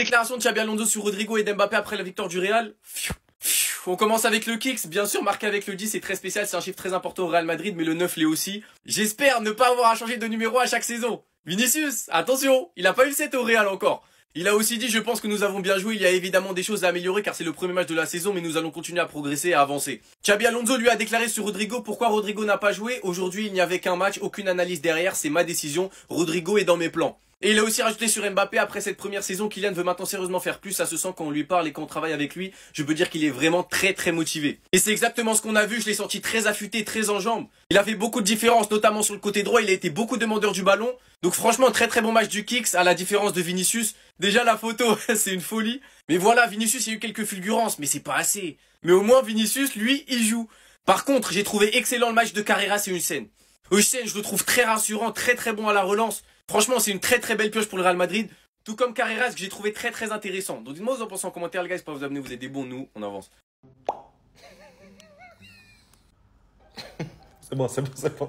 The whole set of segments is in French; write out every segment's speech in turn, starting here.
Déclaration de Xabi Alonso sur Rodrigo et Mbappé après la victoire du Real. On commence avec le kicks, bien sûr marqué avec le 10, c'est très spécial, c'est un chiffre très important au Real Madrid, mais le 9 l'est aussi. J'espère ne pas avoir à changer de numéro à chaque saison. Vinicius, attention, il a pas eu le 7 au Real encore. Il a aussi dit, je pense que nous avons bien joué, il y a évidemment des choses à améliorer car c'est le premier match de la saison, mais nous allons continuer à progresser et à avancer. Xabi Alonso lui a déclaré sur Rodrigo pourquoi Rodrigo n'a pas joué. Aujourd'hui, il n'y avait qu'un match, aucune analyse derrière, c'est ma décision. Rodrigo est dans mes plans. Et il a aussi rajouté sur Mbappé, après cette première saison, Kylian veut maintenant sérieusement faire plus, ça se sent quand on lui parle et quand on travaille avec lui, je peux dire qu'il est vraiment très motivé. Et c'est exactement ce qu'on a vu, je l'ai senti très affûté, très en jambes. Il a fait beaucoup de différences, notamment sur le côté droit, il a été beaucoup demandeur du ballon. Donc franchement, très bon match du Kicks, à la différence de Vinicius. Déjà la photo, c'est une folie. Mais voilà, Vinicius, il y a eu quelques fulgurances, mais c'est pas assez. Mais au moins Vinicius, lui, il joue. Par contre, j'ai trouvé excellent le match de Carreras et Hussein. Hussein, je le trouve très rassurant, très bon à la relance. Franchement, c'est une très belle pioche pour le Real Madrid. Tout comme Carreras, que j'ai trouvé très intéressant. Donc dites-moi vous en pensez en commentaire, les gars. J'espère que vous abonner, vous êtes des bons. Nous, on avance. C'est bon.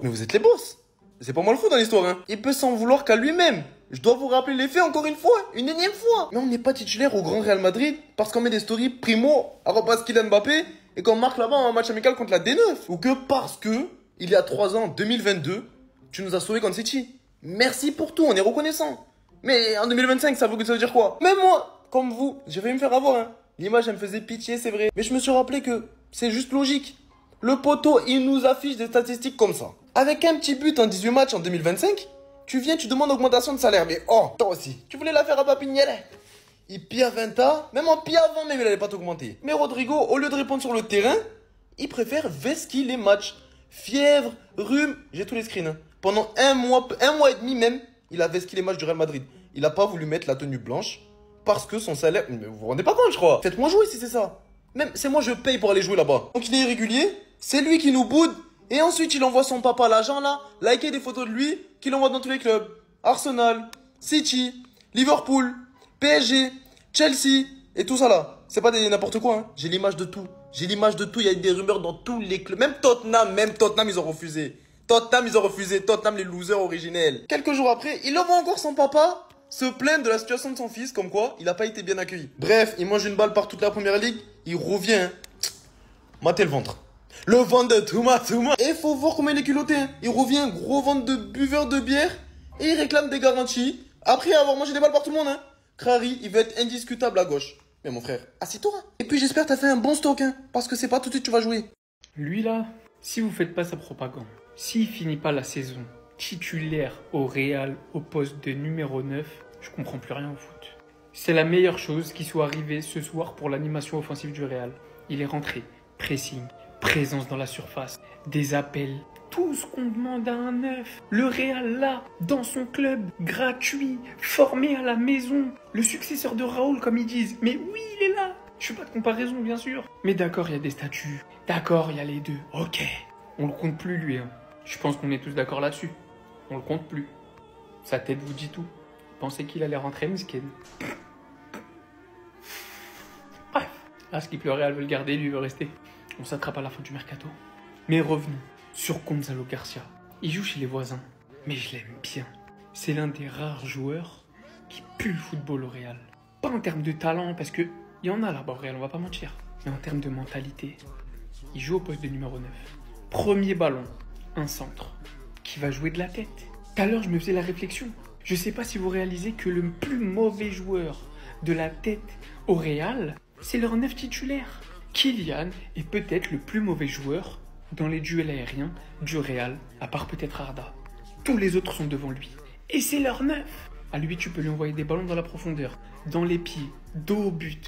Mais vous êtes les boss. C'est pas moi le fou dans l'histoire, hein. Il peut s'en vouloir qu'à lui-même. Je dois vous rappeler les faits encore une fois, une énième fois. Mais on n'est pas titulaire au Grand Real Madrid parce qu'on met des stories primo, Kylian Mbappé, et qu'on marque là-bas un match amical contre la D9. Ou que parce que, il y a 3 ans, 2022, tu nous as sauvés contre City. Merci pour tout, on est reconnaissant. Mais en 2025, ça veut dire quoi? Même moi, comme vous, j'ai failli me faire avoir, hein. L'image, elle me faisait pitié, c'est vrai. Mais je me suis rappelé que c'est juste logique. Le poteau, il nous affiche des statistiques comme ça. Avec un petit but en 18 matchs en 2025, tu viens, tu demandes augmentation de salaire. Mais oh, toi aussi, tu voulais la faire à Papiniere. Il pire 20 ans, même en pire avant, même il allait pas t'augmenter. Mais Rodrigo, au lieu de répondre sur le terrain, il préfère vesquiller les matchs. Fièvre, rhume, j'ai tous les screens. Hein. Pendant un mois et demi même, il a vesquillé les matchs du Real Madrid. Il a pas voulu mettre la tenue blanche parce que son salaire... Mais vous vous rendez pas compte, je crois. Faites-moi jouer si c'est ça. Même, c'est moi, je paye pour aller jouer là-bas. Donc il est irrégulier, c'est lui qui nous boude. Et ensuite, il envoie son papa, l'agent là, liker des photos de lui, qu'il envoie dans tous les clubs. Arsenal, City, Liverpool, PSG, Chelsea, et tout ça là. C'est pas n'importe quoi, hein. J'ai l'image de tout. Il y a eu des rumeurs dans tous les clubs. Même Tottenham, ils ont refusé. Tottenham, les losers originels. Quelques jours après, il envoie encore son papa se plaindre de la situation de son fils, comme quoi il a pas été bien accueilli. Bref, il mange une balle par toute la première ligue, il revient. Hein. Matez le ventre. Le ventre de Touma. Et faut voir comment il est culotté. Hein. Il revient, gros ventre de buveur de bière, et il réclame des garanties. Après avoir mangé des balles par tout le monde. Hein. Crary, il veut être indiscutable à gauche. Mais mon frère, assieds-toi. Et puis j'espère que t'as fait un bon stock, hein, parce que c'est pas tout de suite que tu vas jouer. Lui là, si vous faites pas sa propagande, s'il finit pas la saison titulaire au Real au poste de numéro 9, je comprends plus rien au foot. C'est la meilleure chose qui soit arrivée ce soir pour l'animation offensive du Real. Il est rentré, pressing, présence dans la surface, des appels, tout ce qu'on demande à un 9. Le Real là, dans son club, gratuit, formé à la maison, le successeur de Raoul comme ils disent. Mais oui, il est là. Je fais pas de comparaison bien sûr. Mais d'accord, il y a des statuts. D'accord, il y a les deux. Ok. On le compte plus lui. Hein. Je pense qu'on est tous d'accord là-dessus. On le compte plus. Sa tête vous dit tout. Il pensait qu'il allait rentrer Miskin. Bref. Là, ce qu'il le Real veut le garder, lui veut rester. On s'attrape à la fin du mercato. Mais revenons sur Gonzalo Garcia. Il joue chez les voisins, mais je l'aime bien. C'est l'un des rares joueurs qui pue le football au Real. Pas en termes de talent, parce que il y en a là-bas au Real, on va pas mentir. Mais en termes de mentalité, il joue au poste de numéro 9. Premier ballon, un centre, qui va jouer de la tête. Tout à l'heure, je me faisais la réflexion. Je sais pas si vous réalisez que le plus mauvais joueur de la tête au Real, c'est leur 9 titulaire. Kylian est peut-être le plus mauvais joueur dans les duels aériens du Real, à part peut-être Arda. Tous les autres sont devant lui. Et c'est leur 9. À lui, tu peux lui envoyer des ballons dans la profondeur, dans les pieds, dos au but,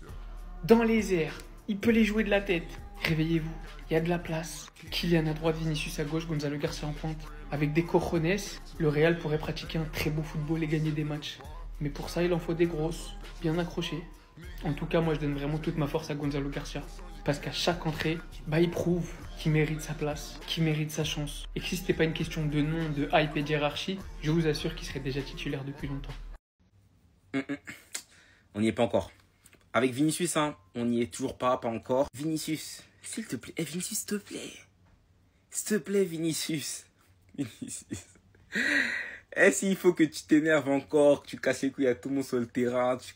dans les airs. Il peut les jouer de la tête. Réveillez-vous, il y a de la place. Kylian à droite, Vinicius à gauche, Gonzalo Garcia en pointe. Avec des cojones, le Real pourrait pratiquer un très beau football et gagner des matchs. Mais pour ça, il en faut des grosses, bien accrochées. En tout cas, moi, je donne vraiment toute ma force à Gonzalo Garcia. Parce qu'à chaque entrée, il prouve qu'il mérite sa place, qu'il mérite sa chance. Et que si c'était pas une question de nom, de hype et d'hierarchie, je vous assure qu'il serait déjà titulaire depuis longtemps. On n'y est pas encore. Avec Vinicius, hein, on n'y est toujours pas encore. Vinicius, s'il te plaît. Vinicius, s'il te plaît. S'il te plaît, Vinicius. Vinicius. Et s'il faut que tu t'énerves encore, que tu casses les couilles à tout le monde sur le terrain, tu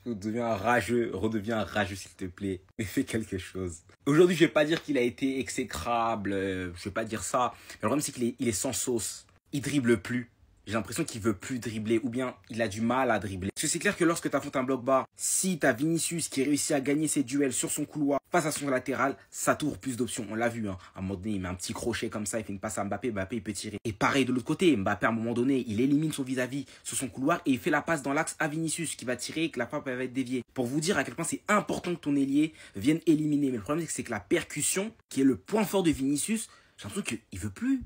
redeviens rageux s'il te plaît. Mais fais quelque chose. Aujourd'hui, je vais pas dire qu'il a été exécrable, je vais pas dire ça. Mais le problème, c'est qu'il est sans sauce. Il dribble plus. J'ai l'impression qu'il veut plus dribbler ou bien il a du mal à dribbler. Parce que c'est clair que lorsque tu affrontes un bloc bas, si tu as Vinicius qui réussit à gagner ses duels sur son couloir face à son latéral, ça t'ouvre plus d'options. On l'a vu, hein. À un moment donné, il met un petit crochet comme ça, il fait une passe à Mbappé, Mbappé il peut tirer. Et pareil de l'autre côté, Mbappé à un moment donné, il élimine son vis-à-vis sur son couloir et il fait la passe dans l'axe à Vinicius qui va tirer et que la frappe va être déviée. Pour vous dire à quel point c'est important que ton ailier vienne éliminer. Mais le problème c'est que la percussion, qui est le point fort de Vinicius, j'ai l'impression qu'il veut plus.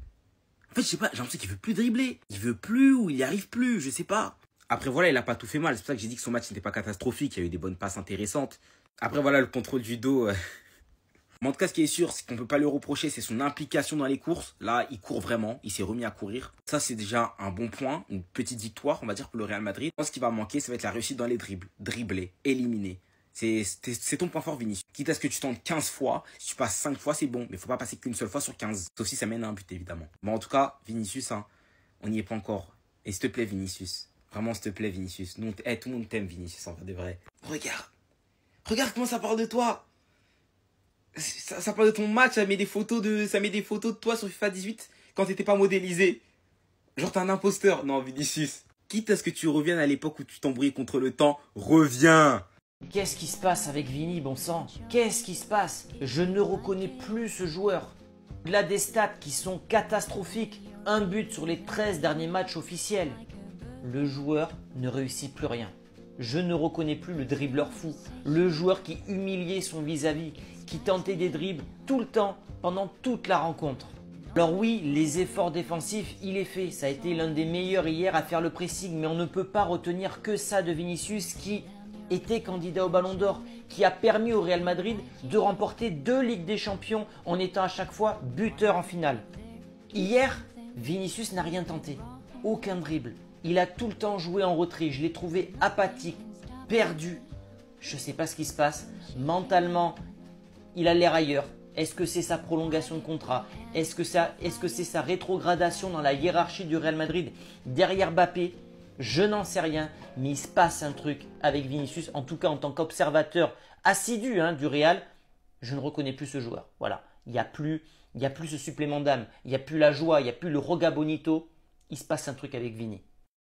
En fait, je sais pas, j'ai l'impression qu'il veut plus dribbler. Il veut plus ou il y arrive plus, je sais pas. Après, voilà, il a pas tout fait mal. C'est pour ça que j'ai dit que son match n'était pas catastrophique. Il y a eu des bonnes passes intéressantes. Après, voilà, le contrôle du dos. Mais en tout cas, ce qui est sûr, c'est qu'on peut pas le reprocher, c'est son implication dans les courses. Là, il court vraiment. Il s'est remis à courir. Ça, c'est déjà un bon point. Une petite victoire, on va dire, pour le Real Madrid. Ce qui va manquer, ça va être la réussite dans les dribbles. Dribbler, éliminer. C'est ton point fort, Vinicius. Quitte à ce que tu tentes 15 fois, si tu passes 5 fois, c'est bon. Mais il faut pas passer qu'une seule fois sur 15. Sauf si ça mène à un but, évidemment. Bon, en tout cas, Vinicius, hein, on n'y est pas encore. Et s'il te plaît, Vinicius. Vraiment, s'il te plaît, Vinicius. Nous, tout le monde t'aime, Vinicius, en vrai de vrai. Regarde comment ça parle de toi. Ça parle de ton match, ça met des photos de toi sur FIFA 18 quand t'étais pas modélisé. Genre, t'es un imposteur. Non, Vinicius. Quitte à ce que tu reviennes à l'époque où tu t'embrouillais contre le temps, reviens. Qu'est-ce qui se passe avec Vini, bon sang? Qu'est-ce qui se passe? Je ne reconnais plus ce joueur. Il a des stats qui sont catastrophiques. Un but sur les 13 derniers matchs officiels. Le joueur ne réussit plus rien. Je ne reconnais plus le dribbleur fou. Le joueur qui humiliait son vis-à-vis, qui tentait des dribbles tout le temps, pendant toute la rencontre. Alors oui, les efforts défensifs, il est fait. Ça a été l'un des meilleurs hier à faire le pressing. Mais on ne peut pas retenir que ça de Vinicius qui était candidat au Ballon d'Or, qui a permis au Real Madrid de remporter 2 Ligues des Champions en étant à chaque fois buteur en finale. Hier, Vinicius n'a rien tenté, aucun dribble. Il a tout le temps joué en retrait, je l'ai trouvé apathique, perdu. Je ne sais pas ce qui se passe, mentalement, il a l'air ailleurs. Est-ce que c'est sa prolongation de contrat? Est-ce que c'est sa rétrogradation dans la hiérarchie du Real Madrid derrière Mbappé? Je n'en sais rien, mais il se passe un truc avec Vinicius. En tout cas, en tant qu'observateur assidu du Real, je ne reconnais plus ce joueur. Voilà, il n'y a plus ce supplément d'âme, il n'y a plus la joie, il n'y a plus le roga bonito. Il se passe un truc avec Vini.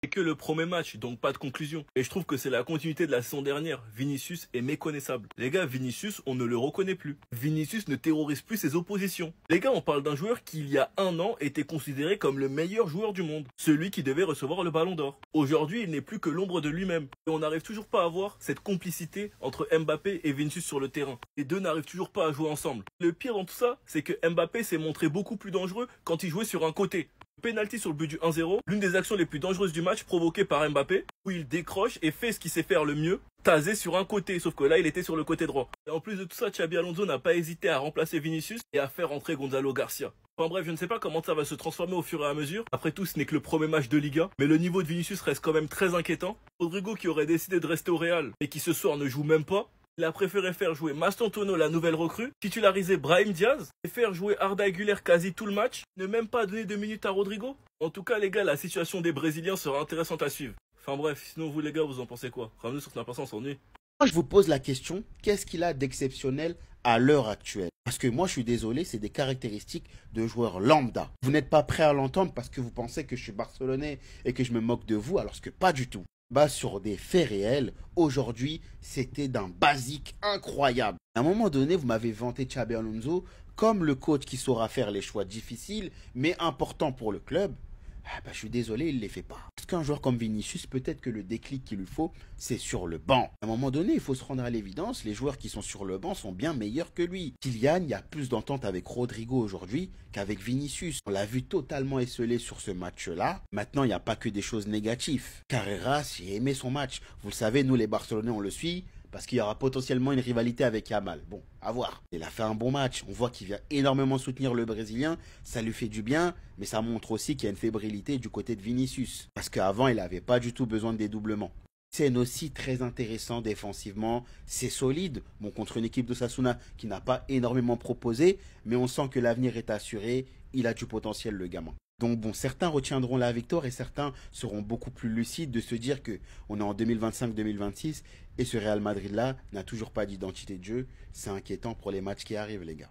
C'est que le premier match, donc pas de conclusion. Et je trouve que c'est la continuité de la saison dernière. Vinicius est méconnaissable. Les gars, Vinicius, on ne le reconnaît plus. Vinicius ne terrorise plus ses oppositions. Les gars, on parle d'un joueur qui, il y a un an, était considéré comme le meilleur joueur du monde. Celui qui devait recevoir le Ballon d'Or. Aujourd'hui, il n'est plus que l'ombre de lui-même. Et on n'arrive toujours pas à voir cette complicité entre Mbappé et Vinicius sur le terrain. Les deux n'arrivent toujours pas à jouer ensemble. Le pire dans tout ça, c'est que Mbappé s'est montré beaucoup plus dangereux quand il jouait sur un côté. Penalty sur le but du 1-0, l'une des actions les plus dangereuses du match provoquée par Mbappé, où il décroche et fait ce qu'il sait faire le mieux, taser sur un côté, sauf que là il était sur le côté droit. Et en plus de tout ça, Xabi Alonso n'a pas hésité à remplacer Vinicius et à faire entrer Gonzalo Garcia. Enfin bref, je ne sais pas comment ça va se transformer au fur et à mesure. Après tout, ce n'est que le premier match de Liga, mais le niveau de Vinicius reste quand même très inquiétant. Rodrigo qui aurait décidé de rester au Real et qui ce soir ne joue même pas. Il a préféré faire jouer Mastantuono, la nouvelle recrue, titulariser Brahim Diaz et faire jouer Arda Güler quasi tout le match, ne même pas donner 2 minutes à Rodrigo. En tout cas, les gars, la situation des Brésiliens sera intéressante à suivre. Enfin bref, sinon vous les gars, vous en pensez quoi? Ramenez sur Snapchat, on s'ennuie. Moi, je vous pose la question, qu'est-ce qu'il a d'exceptionnel à l'heure actuelle? Parce que moi, je suis désolé, c'est des caractéristiques de joueurs lambda. Vous n'êtes pas prêt à l'entendre parce que vous pensez que je suis barcelonais et que je me moque de vous, alors que pas du tout. Sur des faits réels, aujourd'hui, c'était d'un basique incroyable. À un moment donné, vous m'avez vanté Xabi Alonso comme le coach qui saura faire les choix difficiles, mais importants pour le club. Je suis désolé, il ne les fait pas. Parce qu'un joueur comme Vinicius, peut-être que le déclic qu'il lui faut, c'est sur le banc. À un moment donné, il faut se rendre à l'évidence, les joueurs qui sont sur le banc sont bien meilleurs que lui. Kylian, il y a plus d'entente avec Rodrigo aujourd'hui qu'avec Vinicius. On l'a vu totalement esselé sur ce match-là. Maintenant, il n'y a pas que des choses négatives. Carreras, j'ai aimé son match. Vous le savez, nous les Barcelonais, on le suit. Parce qu'il y aura potentiellement une rivalité avec Yamal. Bon, à voir. Il a fait un bon match. On voit qu'il vient énormément soutenir le Brésilien. Ça lui fait du bien, mais ça montre aussi qu'il y a une fébrilité du côté de Vinicius. Parce qu'avant, il n'avait pas du tout besoin de dédoublement. C'est aussi très intéressant défensivement. C'est solide. Bon, contre une équipe d'Osasuna qui n'a pas énormément proposé, mais on sent que l'avenir est assuré. Il a du potentiel, le gamin. Donc bon, certains retiendront la victoire et certains seront beaucoup plus lucides de se dire que on est en 2025-2026 et ce Real Madrid-là n'a toujours pas d'identité de jeu. C'est inquiétant pour les matchs qui arrivent, les gars.